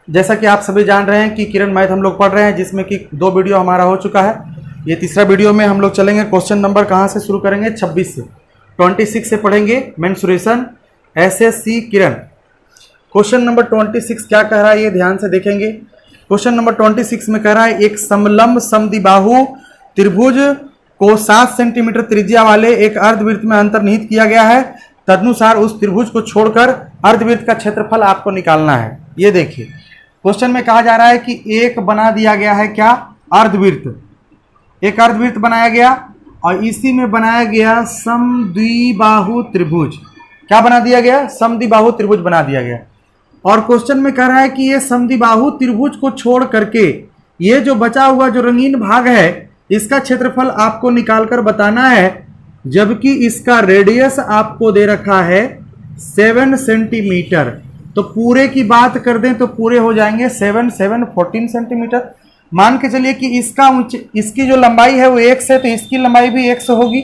जैसा कि आप सभी जान रहे हैं कि किरण मैथ हम लोग पढ़ रहे हैं, जिसमें कि 2 वीडियो हमारा हो चुका है। ये तीसरा वीडियो में हम लोग चलेंगे। क्वेश्चन नंबर कहाँ से शुरू करेंगे? 26 से 26 से पढ़ेंगे। मेंसुरेशन एसएससी किरण। क्वेश्चन नंबर 26 क्या कह रहा है ये ध्यान से देखेंगे। क्वेश्चन नंबर 26 में कह रहा है एक समलंब समद्विबाहु त्रिभुज को 7 सेंटीमीटर त्रिज्या वाले एक अर्धवृत्त में अंतर्निहित किया गया है। तदनुसार उस त्रिभुज को छोड़कर अर्धवृत्त का क्षेत्रफल आपको निकालना है। ये देखिए क्वेश्चन में कहा जा रहा है कि एक बना दिया गया है क्या? अर्धवृत्त। एक अर्धवृत्त बनाया गया और इसी में बनाया गया समद्विबाहु त्रिभुज। क्या बना दिया गया? समद्विबाहु त्रिभुज बना दिया गया। और क्वेश्चन में कह रहा है कि ये समद्विबाहु त्रिभुज को छोड़ करके ये जो बचा हुआ जो रंगीन भाग है इसका क्षेत्रफल आपको निकालकर बताना है, जबकि इसका रेडियस आपको दे रखा है 7 सेंटीमीटर। तो पूरे की बात कर दें तो पूरे हो जाएंगे 7 7 14 सेंटीमीटर। मान के चलिए कि इसकी जो लंबाई है वो x है, तो इसकी लंबाई भी x होगी,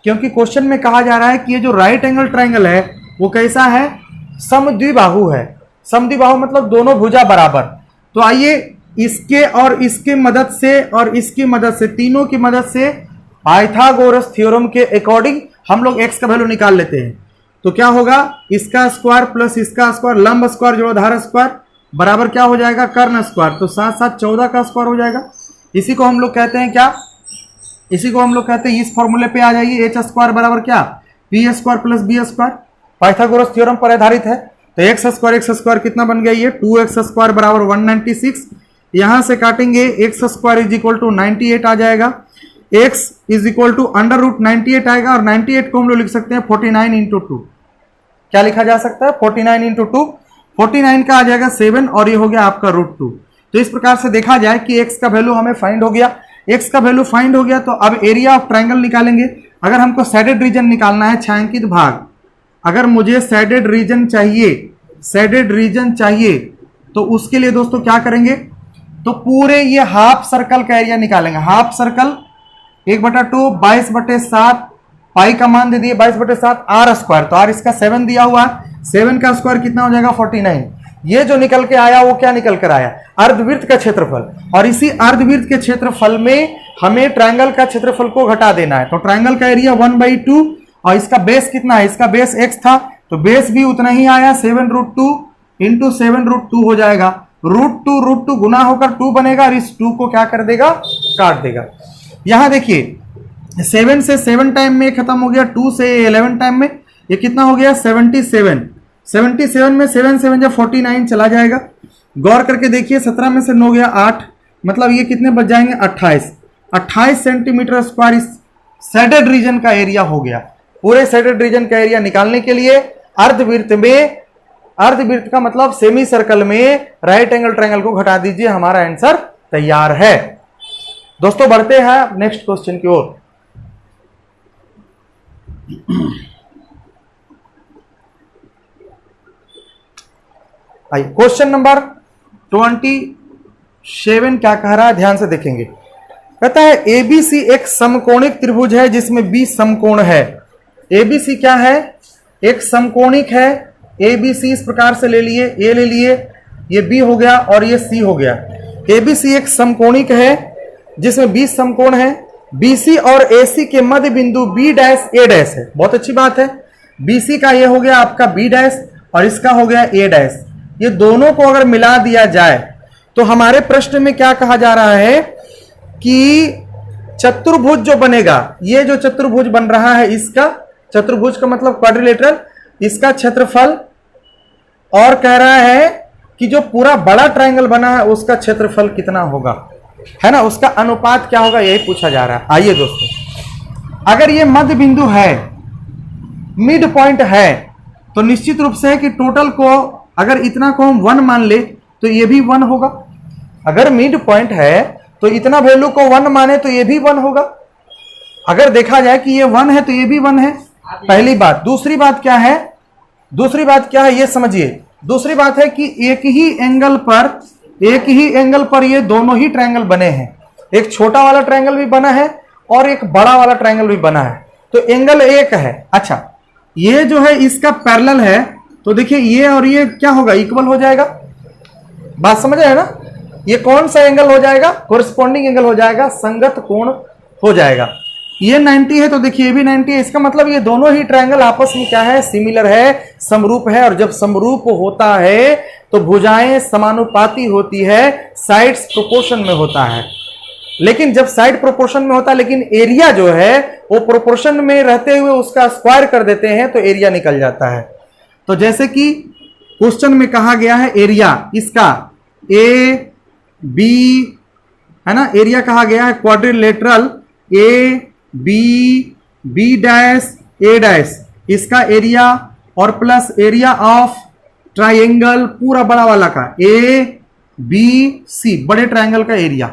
क्योंकि क्वेश्चन में कहा जा रहा है कि ये जो राइट एंगल ट्रायंगल है वो कैसा है? समद्विबाहु है। समद्विबाहु मतलब दोनों भुजा बराबर। तो आइए इसके और इसके मदद से और इसकी मदद से, तीनों की मदद से पाइथागोरस थ्योरम के अकॉर्डिंग हम लोग x का वैल्यू निकाल लेते हैं। तो क्या होगा? इसका स्क्वायर प्लस इसका स्क्वायर, लंब स्क्वायर जोड़ आधार स्क्वायर बराबर क्या हो जाएगा? कर्ण स्क्वायर। तो 7 7 14 का स्क्वायर हो जाएगा। इसी को हम लोग कहते हैं क्या? इसी को हम लोग कहते हैं, इस फॉर्मूले पे आ जाइए, एच स्क्वायर बराबर क्या? P square plus B square. Pythagoras theorem पर आधारित है। तो एक्स स्क्वायर कितना बन गया? ये 2x स्क्वायर बराबर 196। यहां से काटेंगे X square is equal to 98 आ जाएगा। x is equal to under root 98 आएगा, और 98 को हम लोग लिख सकते हैं 49 इंटू 2। क्या लिखा जा सकता है? 49 इंटू 2। 49 का आ जाएगा 7 और ये हो गया आपका √2। तो इस प्रकार से देखा जाए कि x का वैल्यू हमें फाइंड हो गया। x का वैल्यू फाइंड हो गया तो अब एरिया ऑफ ट्रायंगल निकालेंगे। अगर हमको सैडेड रीजन निकालना है, छायांकित भाग, अगर मुझे सैडेड रीजन चाहिए तो उसके लिए दोस्तों क्या करेंगे? तो पूरे ये हाफ सर्कल का एरिया निकालेंगे। हाफ सर्कल 1/2 22/7, पाई का मान दे दिए 22/7, r स्क्वायर। तो r इसका 7 दिया हुआ है, 7 का स्क्वायर कितना हो जाएगा? 49। ये जो निकल के आया वो क्या निकल कर आया? अर्धवृत्त का क्षेत्रफल। और इसी अर्धवृत्त के क्षेत्रफल में हमें ट्रायंगल का क्षेत्रफल को घटा देना है। तो ट्रायंगल का एरिया 1/2 और इसका बेस कितना है? इसका बेस x था, तो बेस भी उतना ही आया, 7√2 इंटू 7√2 हो जाएगा। √2 गुना होकर 2 बनेगा और इस 2 को क्या कर देगा? काट देगा। यहां देखिए 7 से 7 टाइम में खत्म हो गया, 2 से 11 टाइम में ये कितना हो गया? 77। 77 में 7 7 जब 49 चला जाएगा। गौर करके देखिए 17 में से 9 गया 8, मतलब ये कितने बच जाएंगे? 28 सेंटीमीटर स्क्वायर इस सैडेड रीजन का एरिया हो गया। पूरे सैडेड रीजन का एरिया निकालने के लिए अर्धवृत्त का मतलब सेमी सर्कल में राइट एंगल ट्रायंगल को घटा दीजिए, हमारा आंसर तैयार है। दोस्तों बढ़ते हैं नेक्स्ट क्वेश्चन की ओर। आइए क्वेश्चन नंबर 27 क्या कह रहा है, ध्यान से देखेंगे। कहता है एबीसी एक समकोणिक त्रिभुज है जिसमें बी समकोण है। एबीसी क्या है? एक समकोणिक है। एबीसी इस प्रकार से ले लिए, ए ले लिए, ये बी हो गया और ये सी हो गया। एबीसी एक समकोणिक है जिसमें बी समकोण है। बीसी और एसी के मध्य बिंदु बी डैश ए डैश है। बहुत अच्छी बात है। बीसी का ये हो गया आपका बी डैश और इसका हो गया ए डैश। ये दोनों को अगर मिला दिया जाए तो हमारे प्रश्न में क्या कहा जा रहा है कि चतुर्भुज जो बनेगा, ये जो चतुर्भुज बन रहा है, इसका चतुर्भुज का मतलब क्वाड्रिलेटरल, इसका क्षेत्रफल, और कह रहा है कि जो पूरा बड़ा ट्रायंगल बना है उसका क्षेत्रफल कितना होगा, है ना, उसका अनुपात क्या होगा, यही पूछा जा रहा है। आइए दोस्तों, अगर ये मध्य बिंदु है, मिड पॉइंट है, तो निश्चित रूप से है कि टोटल को अगर इतना को हम 1 मान ले तो ये भी 1 होगा। अगर मिड पॉइंट है तो इतना वैल्यू को 1 माने तो ये भी 1 होगा। अगर देखा जाए कि ये 1 है तो ये भी 1 है, पहली बात। दूसरी बात क्या है ये समझिए। दूसरी बात है कि एक ही एंगल पर ये दोनों ही ट्रायंगल बने हैं। एक छोटा वाला ट्रायंगल भी बना है और एक बड़ा वाला ट्रायंगल भी बना है, तो एंगल एक है। अच्छा, ये जो है इसका पैरेलल है, तो देखिए ये और ये क्या होगा, इक्वल हो जाएगा। बात समझ रहे हैं ना? ये कौन सा एंगल हो जाएगा? कोरिस्पॉन्डिंग एंगल हो जाएगा, संगत कोण हो जाएगा। ये 90 है तो देखिए ये भी 90 है। इसका मतलब ये दोनों ही ट्रायंगल आपस में क्या है? सिमिलर है, समरूप है। और जब समरूप होता है तो भुजाएं समानुपाती होती है, साइड्स प्रोपोर्शन में होता है। लेकिन जब साइड प्रोपोर्शन में होता है लेकिन एरिया जो है वो प्रोपोर्शन में रहते हुए उसका स्क्वायर कर देते हैं तो एरिया निकल जाता है। तो जैसे कि क्वेश्चन में कहा गया है एरिया इसका ए बी है ना, एरिया कहा गया है quadrilateral A B dash A dash, इसका एरिया और प्लस एरिया ऑफ ट्राइंगल पूरा बड़ा वाला का ए बी सी, बड़े ट्राइंगल का एरिया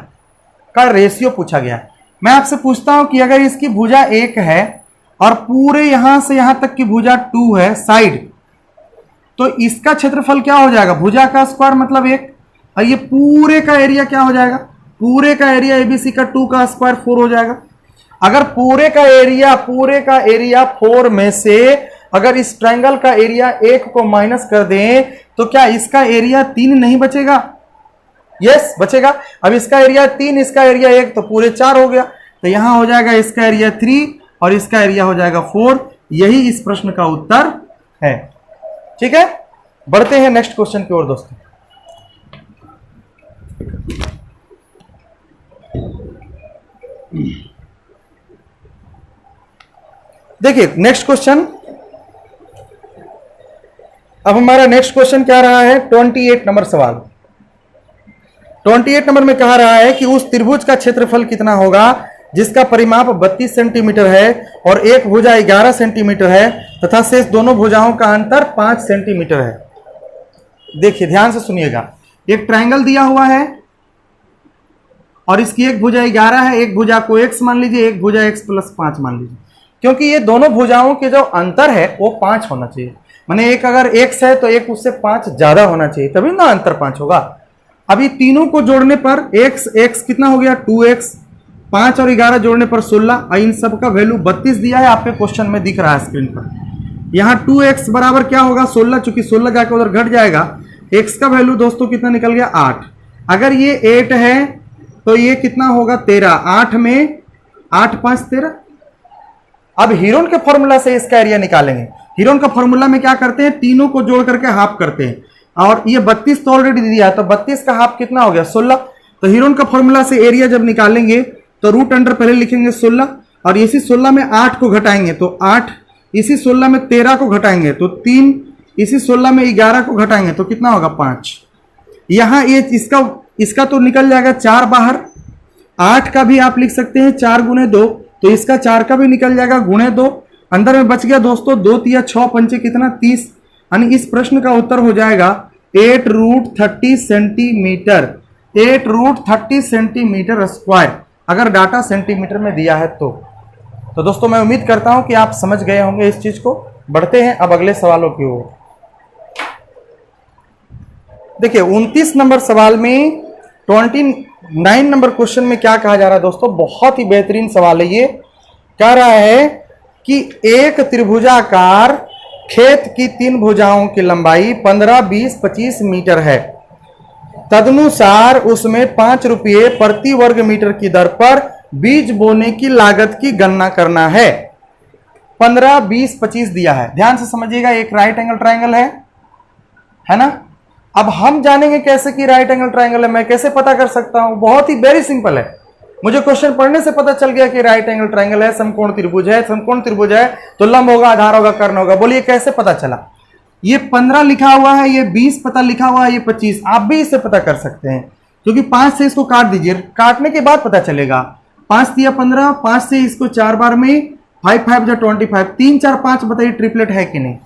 का रेशियो पूछा गया है। मैं आपसे पूछता हूं कि अगर इसकी भुजा 1 है और पूरे यहां से यहां तक की भुजा 2 है साइड, तो इसका क्षेत्रफल क्या हो जाएगा? भुजा का स्क्वायर मतलब 1, और ये पूरे का एरिया क्या हो जाएगा? पूरे का एरिया एबीसी का 2 का स्क्वायर 4 हो जाएगा। अगर पूरे का एरिया 4 में से अगर इस ट्रायंगल का एरिया 1 को माइनस कर दें तो क्या इसका एरिया 3 नहीं बचेगा? यस बचेगा। अब इसका एरिया 3, इसका एरिया 1, तो पूरे 4 हो गया। तो यहां हो जाएगा इसका एरिया 3 और इसका एरिया हो जाएगा 4। यही इस प्रश्न का उत्तर है। ठीक है, बढ़ते हैं नेक्स्ट क्वेश्चन की ओर दोस्तों। देखिए नेक्स्ट क्वेश्चन, अब हमारा नेक्स्ट क्वेश्चन क्या रहा है? 28 नंबर सवाल। 28 नंबर में कहा रहा है कि उस त्रिभुज का क्षेत्रफल कितना होगा जिसका परिमाप 32 सेंटीमीटर है और एक भुजा 11 सेंटीमीटर है तथा शेष दोनों भुजाओं का अंतर 5 सेंटीमीटर है। देखिए ध्यान से सुनिएगा, एक ट्रायंगल दिया हुआ है और इसकी एक भुजा 11 है, एक भुजा को x मान लीजिए, एक भुजा x + 5 मान लीजिए। क्योंकि ये दोनों भुजाओं के जो अंतर है वो 5 होना चाहिए, माने एक अगर x है तो एक उससे 5 ज्यादा होना चाहिए, तभी ना अंतर 5 होगा। अभी तीनों को जोड़ने पर x कितना हो गया? 2x, 5 और 11 जोड़ने पर 16। इन सब का वैल्यू 32 दिया है, आपके क्वेश्चन में दिख रहा है स्क्रीन पर। यहाँ 2x बराबर क्या होगा? 16, चूंकि 16 जाकर उधर घट जाएगा। x का वैल्यू दोस्तों कितना निकल गया? 8। अगर ये 8 है तो ये कितना होगा? 13। 8 में 8 5 13। अब हीरोन के फॉर्मूला से इसका एरिया निकालेंगे। हीरोन का फॉर्मूला में क्या करते हैं? तीनों को जोड़ करके हाफ करते हैं, और ये 32 तो ऑलरेडी दिया है, तो 32 का हाफ कितना हो गया? 16। तो हीरोन का फॉर्मूला से एरिया जब निकालेंगे तो रूट अंडर पहले लिखेंगे 16, और इसी 16 में 8 को घटाएंगे तो 8, इसी 16 में 13 को घटाएंगे तो 3, इसी 16 में 11 को घटाएंगे तो कितना होगा? 5। यहाँ ये इसका तो निकल जाएगा 4 बाहर। 8 का भी आप लिख सकते हैं 4 × 2, तो इसका 4 का भी निकल जाएगा ×2। अंदर में बच गया दोस्तों 2 × 6 पंचे कितना? 30। यानी इस प्रश्न का उत्तर हो जाएगा 8√30 सेंटीमीटर, 8√30 सेंटीमीटर स्क्वायर, अगर डाटा सेंटीमीटर में दिया है तो दोस्तों मैं उम्मीद करता हूं कि आप समझ गए होंगे इस चीज को। बढ़ते हैं अब अगले सवालों की ओर। देखिए 29 नंबर सवाल में 29 नंबर क्वेश्चन में क्या कहा जा रहा है दोस्तों? बहुत ही बेहतरीन सवाल है ये। कह रहा है कि एक त्रिभुजाकार खेत की 3 भुजाओं की लंबाई 15, 20, 25 मीटर है। तदनुसार उसमें 5 रुपये प्रति वर्ग मीटर की दर पर बीज बोने की लागत की गणना करना है। 15, 20, 25 दिया है। ध्यान से समझिएगा, एक राइट एंगल ट्रायंगल है ना। अब हम जानेंगे कैसे कि राइट एंगल ट्रायंगल है। मैं कैसे पता कर सकता हूं? बहुत ही वेरी सिंपल है। मुझे क्वेश्चन पढ़ने से पता चल गया कि राइट एंगल ट्रायंगल है, समकोण त्रिभुज है। समकोण त्रिभुज है तो लंब होगा, आधार होगा, कर्ण होगा। बोलिए कैसे पता चला? ये 15 लिखा हुआ है, ये 20 पता लिखा हुआ है, ये 25। आप भी इससे पता कर सकते हैं, क्योंकि 5 से इसको काट दीजिए, काटने के बाद पता चलेगा। 5 दिया 15, 5 से इसको 4 बार में 5 5 जा 25, 3 4 5। बताइए ट्रिपलेट है कि नहीं?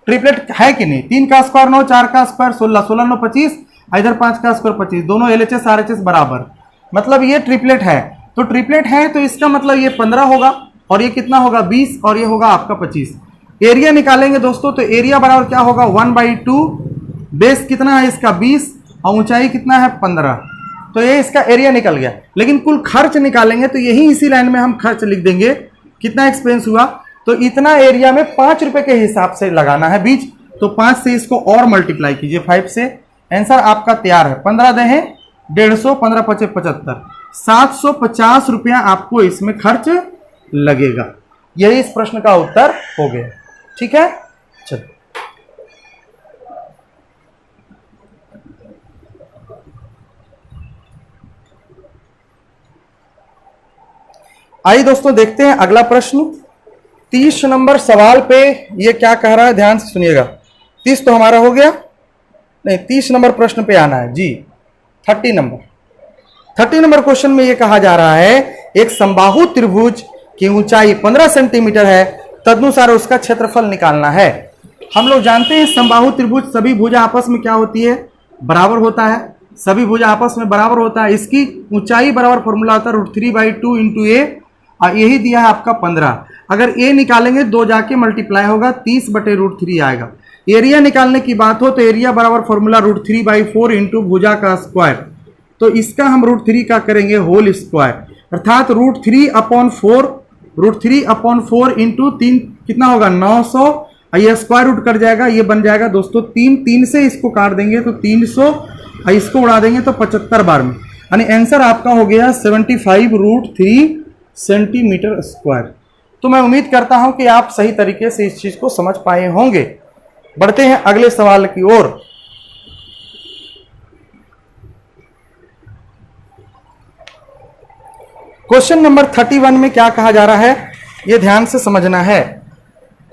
ट्रिपलेट है कि नहीं? 3 का स्क्वायर 9, 4 का स्क्वायर 16, 16 9 25, इधर 5 का स्क्वायर 25, दोनों LHS RHS बराबर, मतलब ये ट्रिपलेट है। तो ट्रिपलेट है तो इसका मतलब ये 15 होगा और ये कितना होगा? 20, और ये होगा आपका 25। एरिया निकालेंगे दोस्तों, तो एरिया बराबर क्या होगा? 1/2। बेस कितना है इसका? 20, और ऊंचाई कितना है? 15। तो ये इसका एरिया निकल गया। लेकिन कुल खर्च निकालेंगे तो यही इसी लाइन में हम खर्च लिख देंगे, कितना एक्सपेंस हुआ। तो इतना एरिया में 5 रुपए के हिसाब से लगाना है बीज, तो 5 से इसको और मल्टीप्लाई कीजिए 5 से, आंसर आपका तैयार है। 15 दे हैं 150, 15 पचे 75, 750 रुपया आपको इसमें खर्च लगेगा। यही इस प्रश्न का उत्तर हो गया। ठीक है, चलो आइए दोस्तों देखते हैं अगला प्रश्न। 30 नंबर सवाल पे ये क्या कह रहा है, ध्यान से सुनिएगा। 30 तो हमारा हो गया, नहीं 30 नंबर प्रश्न पे आना है जी। 30 नंबर क्वेश्चन में ये कहा जा रहा है एक समबाहु त्रिभुज की ऊंचाई 15 सेंटीमीटर है, तदनुसार उसका क्षेत्रफल निकालना है। हम लोग जानते हैं समबाहु त्रिभुज सभी भुजा आपस में क्या होती है, बराबर होता है। सभी भुजा आपस में बराबर होता है। इसकी ऊंचाई बराबर फॉर्मूला होता है √3/2 इंटू ए, और यही दिया है आपका 15। अगर ए निकालेंगे 2 जाके मल्टीप्लाई होगा, 30/√3 आएगा। एरिया निकालने की बात हो तो एरिया बराबर फॉर्मूला √3/4 इंटू भुजा का स्क्वायर। तो इसका हम √3 का करेंगे होल स्क्वायर, अर्थात √3/4 इंटू 3 कितना होगा 900, और ये स्क्वायर रूट कट जाएगा, ये बन जाएगा दोस्तों 3 से इसको काट देंगे तो 300, और इसको उड़ा देंगे तो 75 बार में, यानी आंसर आपका हो गया 75√3 सेंटीमीटर स्क्वायर। तो मैं उम्मीद करता हूं कि आप सही तरीके से इस चीज को समझ पाए होंगे। बढ़ते हैं अगले सवाल की ओर। क्वेश्चन नंबर 31 में क्या कहा जा रहा है, यह ध्यान से समझना है।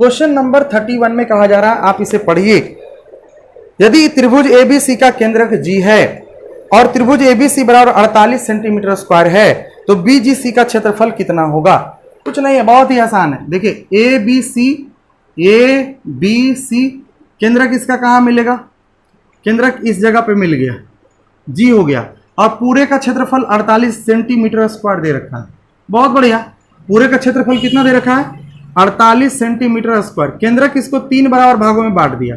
क्वेश्चन नंबर 31 में कहा जा रहा है, आप इसे पढ़िए। यदि त्रिभुज एबीसी का केंद्रक जी है और त्रिभुज एबीसी बराबर 48 सेंटीमीटर स्क्वायर है, तो बीजीसी का क्षेत्रफल कितना होगा। कुछ नहीं है, बहुत ही आसान है। देखिए ए बी सी केंद्रक इसका कहाँ मिलेगा, केंद्रक इस जगह पे मिल गया, जी हो गया, और पूरे का क्षेत्रफल 48 सेंटीमीटर स्क्वायर दे रखा है। बहुत बढ़िया, पूरे का क्षेत्रफल कितना दे रखा है 48 सेंटीमीटर स्क्वायर। केंद्रक इसको 3 बराबर भागों में बांट दिया,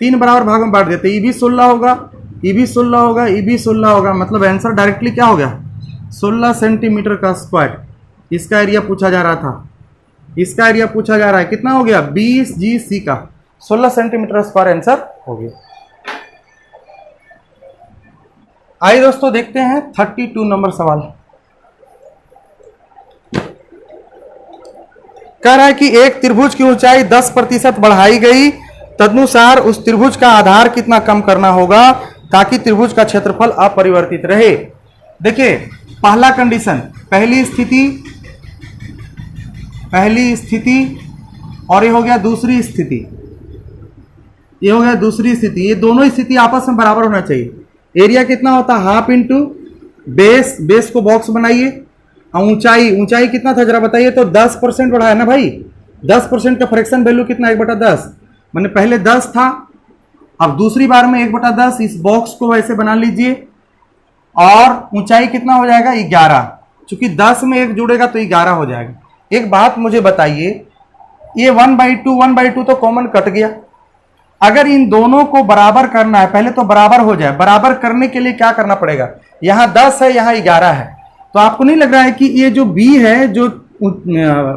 3 बराबर भागों में बांट दिया, तो ई भी 16 होगा, ई भी 16 होगा, ई भी 16 होगा, मतलब आंसर डायरेक्टली क्या हो गया 16 सेंटीमीटर का स्क्वायर। इसका एरिया पूछा जा रहा था, इसका एरिया पूछा जा रहा है, कितना हो गया 20 GC का 16 सेंटीमीटर स्क्वायर आंसर हो गया। आइए दोस्तों देखते हैं 32 नंबर सवाल। कह रहा है कि एक त्रिभुज की ऊंचाई 10% बढ़ाई गई, तदनुसार उस त्रिभुज का आधार कितना कम करना होगा ताकि त्रिभुज का क्षेत्रफल अपरिवर्तित रहे। देखिए पहला कंडीशन, पहली स्थिति और ये हो गया दूसरी स्थिति, ये हो गया दूसरी स्थिति। ये दोनों स्थिति आपस में बराबर होना चाहिए। एरिया कितना होता है हाफ इंटू बेस, बेस को बॉक्स बनाइए, और ऊंचाई कितना था जरा बताइए। तो 10% बढ़ाया ना भाई, 10% का फ्रैक्शन वैल्यू कितना 1/10, मैंने पहले 10 था, अब दूसरी बार में 1/10। इस बॉक्स को वैसे बना लीजिए, और ऊंचाई कितना हो जाएगा 11, चूंकि 10 में 1 जुड़ेगा तो 11 हो जाएगा। एक बात मुझे बताइए, ये 1/2 तो कॉमन कट गया। अगर इन दोनों को बराबर करना है, पहले तो बराबर हो जाए, बराबर करने के लिए क्या करना पड़ेगा, यहां 10 है यहां 11 है, तो आपको नहीं लग रहा है कि ये जो बी है, जो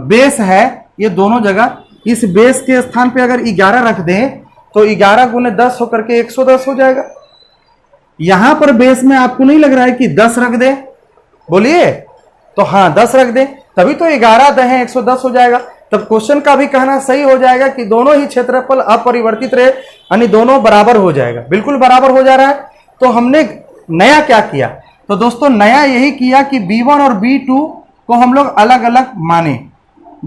बेस है, ये दोनों जगह इस बेस के स्थान पे अगर 11 रख दें तो 11 गुने 10 होकर के 110 हो जाएगा। यहां पर बेस में आपको नहीं लग रहा है कि 10 रख दे, बोलिए तो हाँ 10 रख दे, तभी तो 11 दहें 110 हो जाएगा। तब क्वेश्चन का भी कहना सही हो जाएगा कि दोनों ही क्षेत्रफल अपरिवर्तित रहे, यानी दोनों बराबर हो जाएगा, बिल्कुल बराबर हो जा रहा है। तो हमने नया क्या किया, तो दोस्तों नया यही किया कि B1 और B2 को हम लोग अलग अलग माने।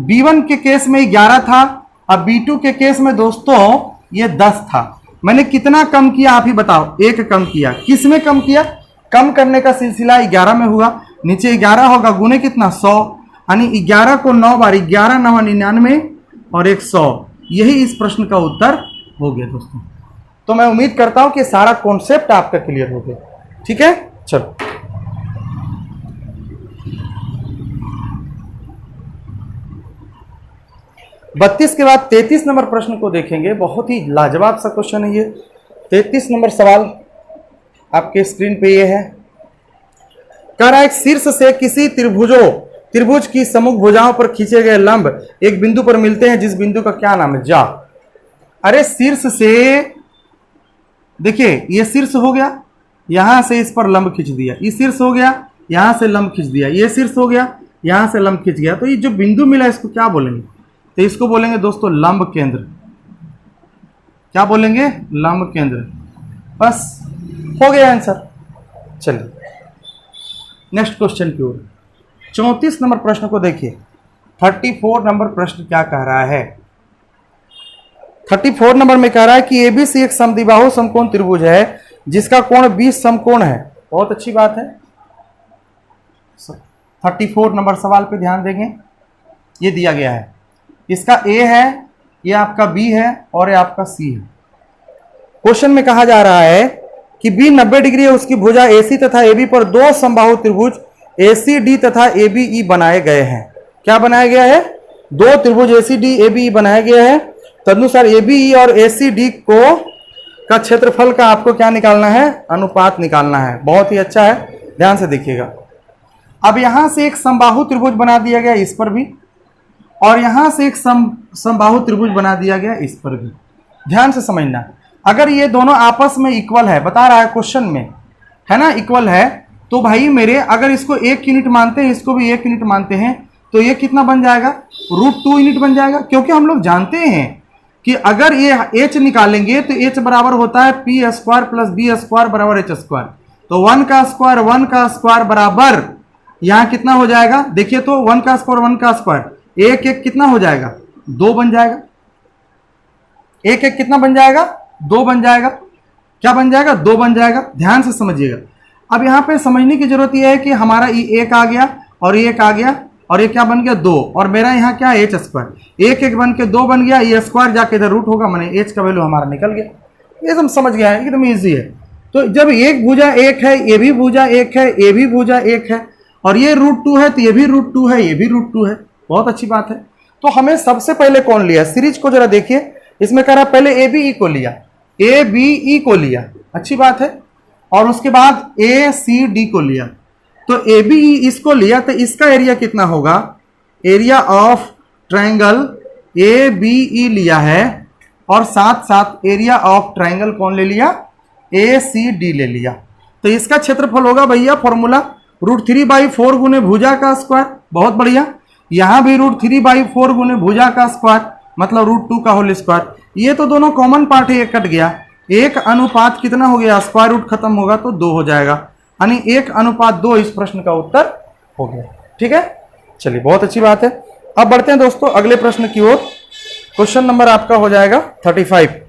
B1 के केस में 11 था, अब B2 के केस में दोस्तों ये 10 था। मैंने कितना कम किया आप ही बताओ, 1 कम किया। किस में कम किया, कम करने का सिलसिला 11 में हुआ, नीचे 11 होगा गुने कितना 100, यानी 11 को 9 बार, 11 9 99 और 100। यही इस प्रश्न का उत्तर हो गया दोस्तों। तो मैं उम्मीद करता हूं कि सारा कॉन्सेप्ट आपका क्लियर हो गया। ठीक है, चलो 32 के बाद 33 नंबर प्रश्न को देखेंगे। बहुत ही लाजवाब सा क्वेश्चन है ये। 33 नंबर सवाल आपके स्क्रीन पे ये है। कह रहा है शीर्ष से किसी त्रिभुज की सम्मुख भुजाओं पर खींचे गए लंब एक बिंदु पर मिलते हैं, जिस बिंदु का क्या नाम है, जा। अरे शीर्ष से देखिए ये शीर्ष हो गया, यहां से इस पर लंब खींच दिया, ये शीर्ष हो गया, यहां से लंब खींच दिया, ये शीर्ष हो गया, यहां से लंब खींच गया। तो ये जो बिंदु मिला इसको क्या बोलेंगे? तो इसको बोलेंगे दोस्तों लंब केंद्र। क्या बोलेंगे? लंब केंद्र। बस हो गया आंसर। चलिए नेक्स्ट क्वेश्चन की ओर। 34 नंबर प्रश्न को देखिए। 34 नंबर प्रश्न क्या कह रहा है? 34 नंबर में कह रहा है कि एबीसी एक समद्विबाहु समकोण त्रिभुज है जिसका कोण 20 समकोण है। बहुत अच्छी बात है। 34 नंबर सवाल पे ध्यान देंगे। ये दिया गया है, इसका ए है, ये आपका बी है और ये आपका सी है। क्वेश्चन में कहा जा रहा है कि बी 90 डिग्री है, उसकी भुजा एसी तथा एबी पर दो समबाहु त्रिभुज एसीडी तथा एबीई बनाए गए हैं। क्या बनाया गया है? दो त्रिभुज एसीडी एबीई बनाया गया है। तदनुसार एबीई और एसीडी को का क्षेत्रफल का आपको क्या निकालना है? अनुपात निकालना है। बहुत ही अच्छा है, ध्यान से देखिएगा। अब यहां से एक समबाहु त्रिभुज बना दिया गया इस पर भी, और यहां से एक समबाहु त्रिभुज बना दिया गया इस पर भी। ध्यान से समझना, अगर ये दोनों आपस में इक्वल है, बता रहा है क्वेश्चन में, है ना, इक्वल है, तो भाई मेरे अगर इसको 1 यूनिट मानते हैं, इसको भी 1 यूनिट मानते हैं, तो ये कितना बन जाएगा? √2 यूनिट बन जाएगा। क्योंकि हम लोग जानते हैं कि अगर ये h निकालेंगे तो h बराबर होता है p² + b² बराबर h²। तो 1 का स्क्वायर 1 का स्क्वायर बराबर यहां कितना हो जाएगा? देखिए तो 1 का स्क्वायर 1 का स्क्वायर 1 1 कितना हो जाएगा? 2 बन जाएगा। 1 1 कितना बन जाएगा? 2 बन जाएगा। क्या बन जाएगा? 2 बन जाएगा। ध्यान से समझिएगा। अब यहाँ पे समझने की जरूरत यह है कि हमारा ये 1 आ गया और ये 1 आ गया और ये क्या बन गया? 2, और मेरा यहाँ क्या है? h²। 1 1 बन के 2 बन गया, ये स्क्वायर जाके इधर रूट होगा, मैंने h का वैल्यू हमारा निकल गया। ये सब समझ गया है, एकदम ईजी है। तो जब एक भुजा 1 है, ये भी भुजा 1 है, ये भी भुजा 1 है, और ये √2 है, तो ये भी √2 है, ये भी √2 है। बहुत अच्छी बात है। तो हमें सबसे पहले कौन लिया? सीरीज को जरा देखिए। इसमें कह रहा है पहले एबीई को लिया, एबीई को लिया, अच्छी बात है, और उसके बाद एसीडी को लिया। तो एबीई इसको लिया, तो इसका एरिया कितना होगा? एरिया ऑफ ट्रायंगल एबीई लिया है, और साथ साथ एरिया ऑफ ट्रायंगल कौन ले लिया? एसीडी ले लिया। तो इसका क्षेत्रफल होगा भैया फॉर्मूला √3/4 गुने भुजा का स्क्वायर। बहुत बढ़िया। यहां भी √3/4 गुने भुजा का स्क्वायर, मतलब √2 का होल स्क्वायर। ये तो दोनों कॉमन पार्ट है, ये कट गया। 1 अनुपात कितना हो गया? स्क्वायर रूट खत्म होगा तो 2 हो जाएगा, यानी 1:2 इस प्रश्न का उत्तर हो गया। ठीक है, चलिए बहुत अच्छी बात है। अब बढ़ते हैं दोस्तों अगले प्रश्न की ओर। क्वेश्चन नंबर आपका हो जाएगा 35।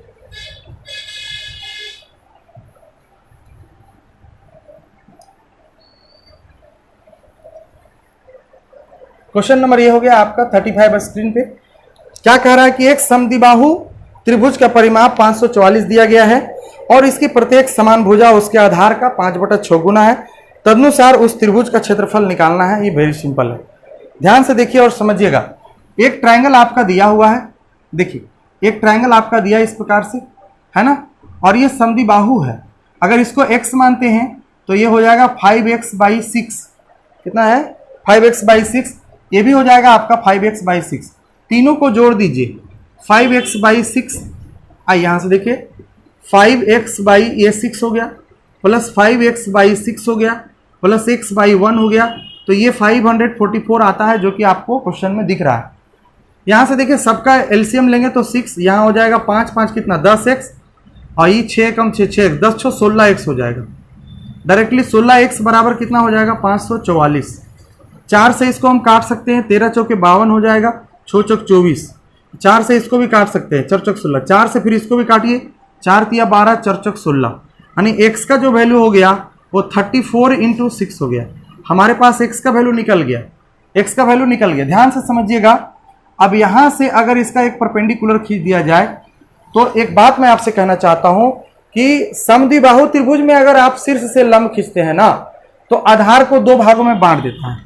क्वेश्चन नंबर ये हो गया आपका 35 स्क्रीन पे। क्या कह रहा है कि एक समद्विबाहु त्रिभुज का परिमाप 544 दिया गया है और इसकी प्रत्येक समान भुजा उसके आधार का 5/6 गुना है। तदनुसार उस त्रिभुज का क्षेत्रफल निकालना है। ये वेरी सिंपल है, ध्यान से देखिए और समझिएगा। एक ट्रायंगल आपका दिया हुआ है, देखिए एक ट्रायंगल आपका दिया इस प्रकार से, है ना, और ये समद्विबाहु है। अगर इसको x मानते हैं तो ये हो जाएगा 5x/6। कितना है? 5x/6। ये भी हो जाएगा आपका 5x/6। तीनों को जोड़ दीजिए, 5x/6। आइए यहां से देखिए, 5x/6 हो गया, प्लस 5x/6 हो गया, प्लस x/1 हो गया, तो ये 544 आता है, जो कि आपको क्वेश्चन में दिख रहा है। यहां से देखिए सबका एलसीएम लेंगे तो 6, यहां हो जाएगा 5 5 कितना 10x, और ये 6 कम 6 6 10 6 16x हो जाएगा। डायरेक्टली 16x बराबर कितना हो जाएगा? 544। 4 से इसको हम काट सकते हैं, 13 चौके 52 हो जाएगा, 6 चौक 24। 4 से इसको भी काट सकते हैं, 4 चौक 16। 4 से फिर इसको भी काटिए, 4 तिया 12, 4 चौक 16, यानी x का जो वैल्यू हो गया वो 34 × 6 हो गया। हमारे पास x का वैल्यू निकल गया, x का वैल्यू निकल गया। ध्यान से समझिएगा। अब यहां से अगर इसका एक परपेंडिकुलर खींच दिया जाए, तो एक बात मैं आपसे कहना चाहता हूं कि समद्विबाहु त्रिभुज में अगर आप शीर्ष से लंब खींचते हैं ना, तो आधार को 2 भागों में बांट देता है।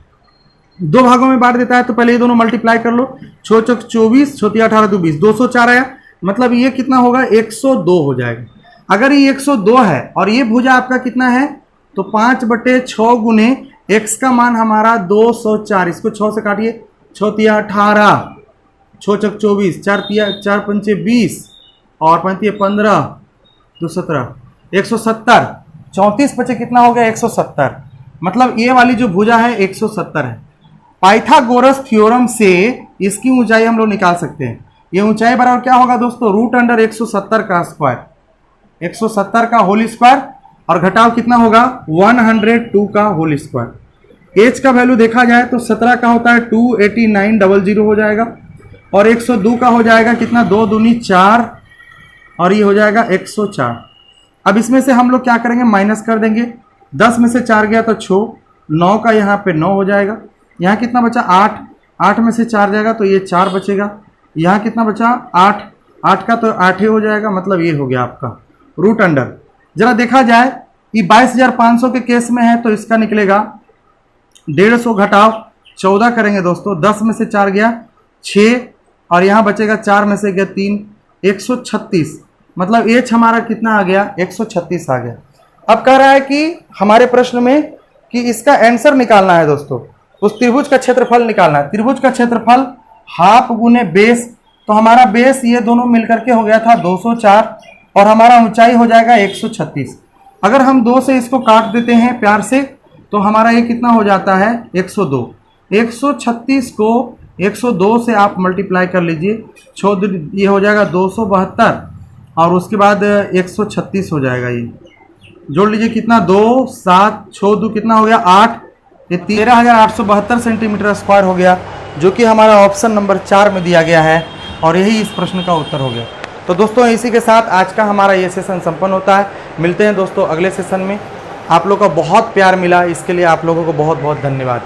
2 भागों में बांट देता है, तो पहले ये दोनों मल्टीप्लाई कर लो, 6 चौक 24, 6 तिया 18 2 20, 204 आया, मतलब ये कितना होगा? 102 हो जाएगा। अगर ये 102 है और ये भुजा आपका कितना है, तो 5/6 गुने x का मान हमारा 204। इसको 6 से काटिए, 6 तिया 18, 6 चौक 24, 4 तिया 4 पंचे 20 और 5 तिया 15, 2 17, 170, 34 बचे कितना हो गया 170, मतलब ये वाली जो भुजा है 170 है। पाइथागोरस थ्योरम से इसकी ऊंचाई हम लोग निकाल सकते हैं। ये ऊंचाई बराबर क्या होगा दोस्तों, रूट अंडर 170 का स्क्वायर, 170 का होल स्क्वायर, और घटाव कितना होगा 102 का होल स्क्वायर। एच का वैल्यू देखा जाए तो 17 का होता है 28900 हो जाएगा, और 102 का हो जाएगा कितना 2 दूनी 4, और ये हो जाएगा 104। अब इसमें से हम लोग क्या करेंगे, माइनस कर देंगे। 10 में से 4 गया तो 6, 9 का यहाँ पे 9 हो जाएगा। यहाँ कितना बचा 8, 8 में से 4 जाएगा तो ये 4 बचेगा। यहाँ कितना बचा 8, 8 का तो 8 ही हो जाएगा, मतलब ये हो गया आपका रूट अंडर। जरा देखा जाए ये 22,500 के केस में है तो इसका निकलेगा 150 घटाव 14 करेंगे दोस्तों। 10 में से 4 गया 6, और यहाँ बचेगा 4 में से गया 3, 136, मतलब एच हमारा कितना आ गया 136 आ गया। अब कह रहा है कि हमारे प्रश्न में कि इसका आंसर निकालना है दोस्तों, उस त्रिभुज का क्षेत्रफल निकालना है। त्रिभुज का क्षेत्रफल हाफ गुने बेस, तो हमारा बेस ये दोनों मिलकर के हो गया था 204, और हमारा ऊंचाई हो जाएगा 136। अगर हम 2 से इसको काट देते हैं प्यार से तो हमारा ये कितना हो जाता है 102। 136 को 102 से आप मल्टीप्लाई कर लीजिए, ये हो जाएगा 272, और उसके बाद 136 हो जाएगा। ये जोड़ लीजिए कितना 2 7 6 2 कितना हो गया 8, ये 13,872 सेंटीमीटर स्क्वायर हो गया, जो कि हमारा ऑप्शन नंबर 4 में दिया गया है, और यही इस प्रश्न का उत्तर हो गया। तो दोस्तों इसी के साथ आज का हमारा ये सेशन संपन्न होता है। मिलते हैं दोस्तों अगले सेशन में। आप लोगों का बहुत प्यार मिला, इसके लिए आप लोगों को बहुत बहुत धन्यवाद।